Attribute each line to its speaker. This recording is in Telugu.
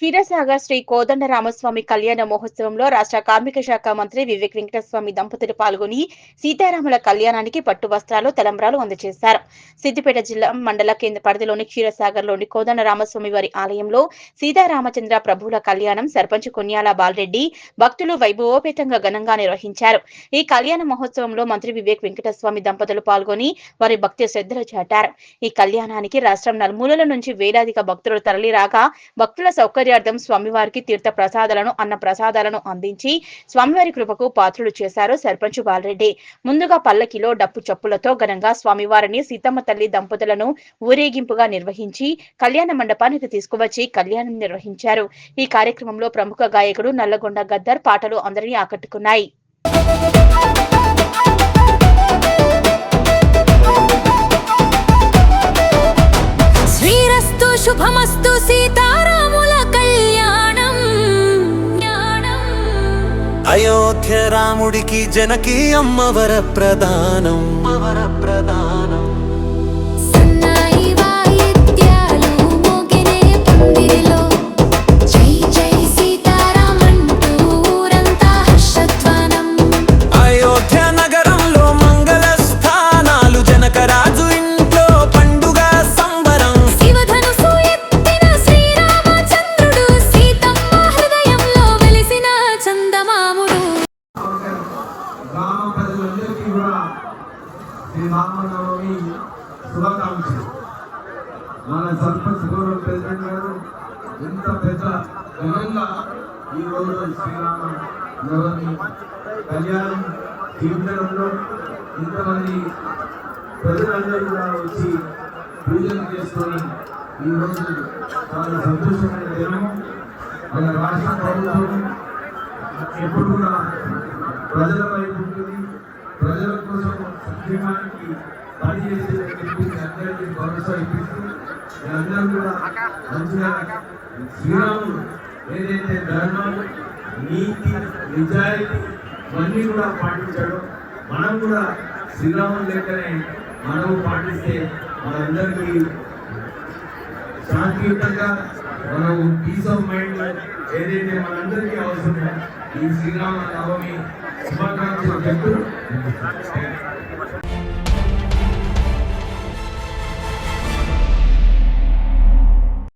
Speaker 1: క్షీరసాగర్ శ్రీ కోదండరామస్వామి కళ్యాణ మహోత్సవంలో రాష్ట్ర కార్మిక శాఖ మంత్రి వివేక్ వెంకటస్వామి దంపతులు పాల్గొని సీతారాముల కళ్యాణానికి పట్టు వస్త్రాలు తలంబ్రాలు అందజేశారు. సిద్దిపేట జిల్లా మండల కేంద్ర పరిధిలోని క్షీరసాగర్లోని కోదండరామస్వామి వారి ఆలయంలో సీతారామచంద్ర ప్రభువుల కళ్యాణం సర్పంచ్ కొన్యాల బాలరెడ్డి భక్తులు వైభవోపేతంగా ఘనంగా నిర్వహించారు. ఈ కళ్యాణ మహోత్సవంలో మంత్రి వివేక్ వెంకటస్వామి దంపతులు పాల్గొని వారి భక్తి శ్రద్ధలు చాటారు. ఈ కళ్యాణానికి రాష్ట్రం నలుమూలల నుంచి వేలాదిగా భక్తులు తరలిరాగా భక్తుల సౌకర్యార్థం స్వామివారికి తీర్థ ప్రసాదాలను అన్న ప్రసాదాలను అందించి స్వామివారి కృపకు పాత్రులు చేశారు సర్పంచ్ బాలరెడ్డి. ముందుగా పల్లకిలో డప్పు చప్పులతో ఘనంగా స్వామివారిని సీతమ్మ తల్లి దంపతులను ఊరేగింపుగా నిర్వహించి కళ్యాణ మండపానికి తీసుకువచ్చి కళ్యాణం నిర్వహించారు. ఈ కార్యక్రమంలో ప్రముఖ గాయకుడు నల్లగొండ గద్దర్ పాటలు అందరినీ ఆకట్టుకున్నాయి.
Speaker 2: శ్రీరస్తు శుభమస్తు సీతారాముల కళ్యాణం.
Speaker 3: అయోధ్య రాముడికి జనకి అమ్మ వర ప్రదానం.
Speaker 2: సన్నాయి వాయిద్యాలు మోగినే పందిరిలో జై జై సీతారామంటూ ఊరంతా హర్షధ్వానం.
Speaker 3: అయోధ్య నగరంలో మంగళ స్థానాలు జనకరాజు ఇంట్లో పండుగ సంబరం.
Speaker 2: శివధనుసు ఎత్తిన శ్రీరామచంద్రుడు సీతమ్మ హృదయంలో వెలిసిన చందమాముడు.
Speaker 4: గ్రామ ప్రజలందరికీ కూడా శ్రీరామనవమి శుభాకాంక్షలు. మన సర్పంచ్ గౌరవ ప్రెసిడెంట్ గారు ఎంత పెద్ద ఘనంగా ఈ రోజు శ్రీరామనవమి కళ్యాణం తీర్చడంలో ఇంతమంది ప్రజలందరూ కూడా వచ్చి పూజలు చేసుకొని ఈ రోజు చాలా సంతోషమైన దినం. మన రాష్ట్ర ప్రభుత్వం ఎప్పుడు కూడా ప్రజల వైపు ఉంటుంది, ప్రజల కోసం సంక్షేమానికి పనిచేసే అందరికీ భరోసా ఇప్పిస్తూ అందరూ కూడా మంచిగా శ్రీరాముడు ఏదైతే ధర్మం, నీతి, నిజాయితీ ఇవన్నీ కూడా పాటించాడో మనం కూడా శ్రీరాముడు లెక్కనే మనము పాటిస్తే మనందరికీ శాంతియుతంగా మనం పీస్ ఆఫ్ మైండ్ ఏదైతే మనందరికీ అవసరమో ఈ శ్రీరామ నవమి శుభాకాంక్షలు చెప్తూ